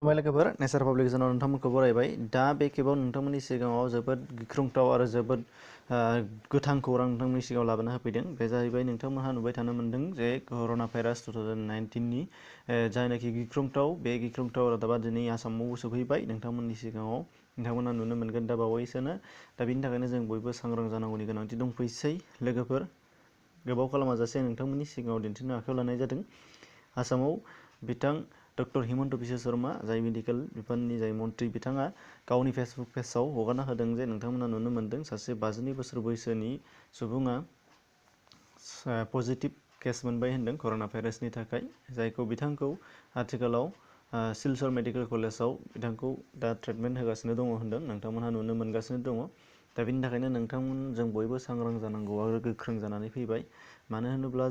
लोगोफोर नेचार पाब्लिकेसनाव नोंथांमोनखौ बरायबाय। दा बे खेबाव नोंथांमोननि सिगाङाव जोबोद गिख्रंथाव आरो जोबोद गोथां खौरां नोंथांमोननि सिगाङाव लाबोना होफैदों। बे जाहैबाय नोंथांमोनहा नुबाय थानो मोन्दों जे कर'ना भाइरास 2019नि जायनाखि गिख्रंथाव बे गिख्रंथाव रादाबा दिनै आसामावबो सफैबाय नोंथांमोननि सिगाङाव नोंथांमोना नुनो मोनगोन दा बावैसोनो। दा बिनि थाखायनो जों बयबो सांग्रां जानांगौनि गोनांथि दंफैसै लोगोफोर। गोबाव खालामाजासे नोंथांमोननि सिगाङाव दिन्थिनो आखायाव लानाय जादों। आसामाव बिथां डक्टर हिमन्त बिश्व शर्मा जाय मेडिकेल बिफाननि जाय मन्थ्रि बिथाङा गावनि फेसबुक पेजआव हगारना होदों जे नोंथांमोना नुनो मोन्दों सासे 52 बोसोर बैसोनि सुबुङा पजिटिभ केस मोनबाय होन्दों कर'ना भाइरासनि थाखाय, जायखौ बिथांखौ आथिखालाव सिलचर मेडिकेल कलेजाव बिथांखौ दा ट्रिटमेन्ट होगासिनो दङ होन्दों। नोंथांमोनहा नुनो मोनगासिनो दङ। दा बिनि थाखायनो नोंथांमोन जों बयबो सांग्रां जानांगौ आरो गोख्रों जानानै फैबाय। मानो होनोब्ला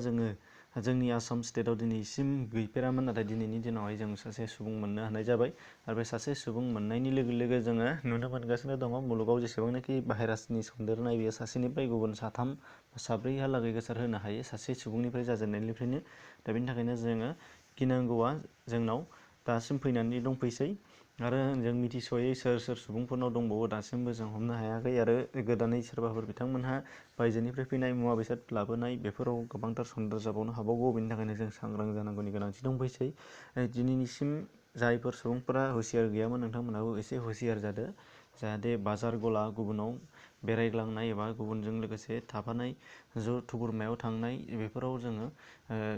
जोंनि आसाम स्टेटआव दिनैसिम गैफेरामोन, नाथाय दिनैनि दिनावहाय जों सासे सुबुं मोननो हानाय जाबाय। आरो बे सासे सुबुं मोननायनि लोगो लोगो जोङो नुनो मोनगासिनो दङ मुलुगाव जेसेबांनाखि भाइरासनि सन्देरनाय बेयो सासेनिफ्राय गुबुन साथाम साब्रैहालागै गोसार होनो हायो सासे सुबुंनिफ्राय जाजेननायनिफ्रायनो। दा बेनि थाखायनो जोङो गिनांगौआ जोंनाव दासिम फैनानै दंफैसै आरो जों मिथिस'यै सोर सोर सुबुंफोरनाव दंबावो दासिमबो जों हमनो हायाखै। आरो गोदानै सोरबाफोर बिथांमोनहा बायजोनिफ्राय फैनाय मुवा बेसाद लाबोनाय बेफोराव गोबांथार सन्देर जाबावनो हाबावगौ। बेनि थाखायनो जों सांग्रां जानांगौनि गोनांथि दंफैसै। दिनैनिसिम जायफोर सुबुंफोरा हुसियार गैयामोन नोंथांमोनहाबो एसे हुसियार जादो, जाहाथे बाजार गला गुबुनाव बेरायग्लांनाय एबा गुबुनजों लोगोसे थाफानाय ज' थुबुरमायाव थांनाय बेफोराव जोङो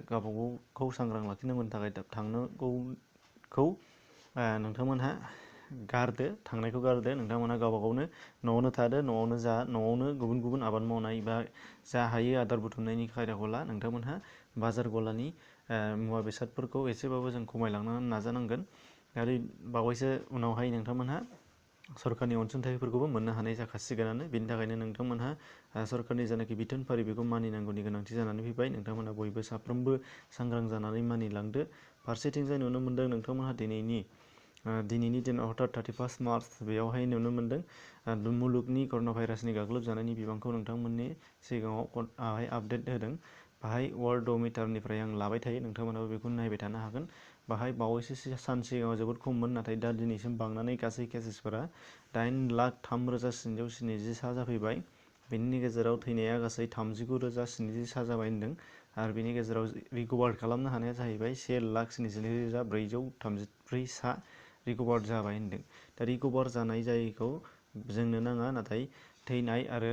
गावबागावखौ सांग्रां लाखिनांगौनि थाखाय थांनांगौखौ नोंथांमोनहा गारदो, थांनायखौ गारदो। नोंथांमोनहा गावबा गावनो न'आवनो थादो, न'आवनो जा, न'आवनो गुबुन गुबुन आबाद मावनाय बा जा हायो आदार बुथुमनायनि खायदाखौ ला। नोंथांमोनहा बाजार गलानि मुवा बेसादफोरखौ एसेबाबो जों खमायलांनो नाजानांगोन। आरो बावैसो उनावहाय नोंथांमोनहा सरकारनि अनसुंथाइफोरखौबो मोननो हानाय जाखासिगोनानो। बेनि थाखायनो नोंथांमोनहा सरकारनि जायनाखि बिथोनफारि बेखौ मानिनांगौनि गोनांथि जानानै फैबाय। नोंथांमोनहा बयबो साफ्रोमबो सांग्रां जानानै मानिलांदो। फारसेथिंजाय नुनो मोन्दों नोंथांमोनहा दिनैनि दिनाव हथात 31 मार्च बेयावहाय नुनो मोन्दों मुलुगनि कर'ना भाइरासनि गाग्लोबजानायनि बिबांखौ नोंथांमोननि सिगाङाव आपडेट होदों। बाहाय वर्ल्डमिटारनिफ्राय आं लाबाय थायो, नोंथांमोनाबो बेखौ नायबाय थानो हागोन। बाहाय बावैसो सान सिगाङाव जोबोद खममोन, नाथाय दा दिनैसिम बांनानै गासै केसेसफोरा 8,03,070 जाफैबाय। बेनि गेजेराव थैनाया गासै 39,070 जाबाय होन्दों। आरो बेनि गेजेराव रिकभार खालामनो हानाया जाहैबाय 1,72,434 रिकभार जाबाय होन्दों। दा रिकभार जानाय जायैखौ जोंनो नाङा, नाथाय थैनाय आरो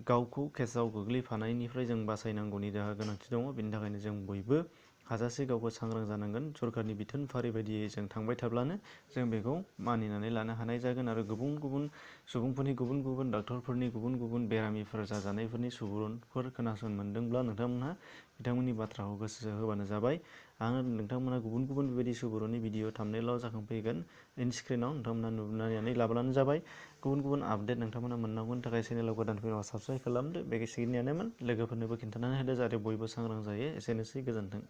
गावखौ केसाव गोग्लैफानायनिफ्राय जों बासायनांगौनि गोनांथि दङ। बेनि थाखायनो जों बयबो हाजासे गावखौ सांग्रां जानांगोन। सरकारनि बिथोनफारि बायदियै जों थांबाय थाब्लानो जों बेखौ मानिनानै लानो हानाय जागोन। आरो गुबुन गुबुन सुबुंफोरनि गुबुन गुबुन डाक्टरफोरनि गुबुन गुबुन बेरामिफोर जाजानायफोरनि सुबुरुनफोर खोनासंनो मोनदोंब्ला नोंथांमोनहा बिथांमोननि बाथ्राखौ गोसो होबानो जाबाय। आङो नोंथांमोना गुबुन गुबुन बेबायदि सुबुरुननि भिडिअ थाम्बनेइलाव जाखांफैगोन स्क्रिनाव नोंथांमोना नुनानै लाब्लानो जाबाय। गुबुन गुबुन आपडेट नोंथांमोना मोननांगौनि थाखाय चेनेलाव गोदान फैयोब्ला साबस्क्राइब खालामदो। बेखिनियानोमोन, लोगोफोरनोबो खिन्थानानै होदो जाहाथे बयबो सांग्रां जायो। एसेनोसै, गोजोन्थों।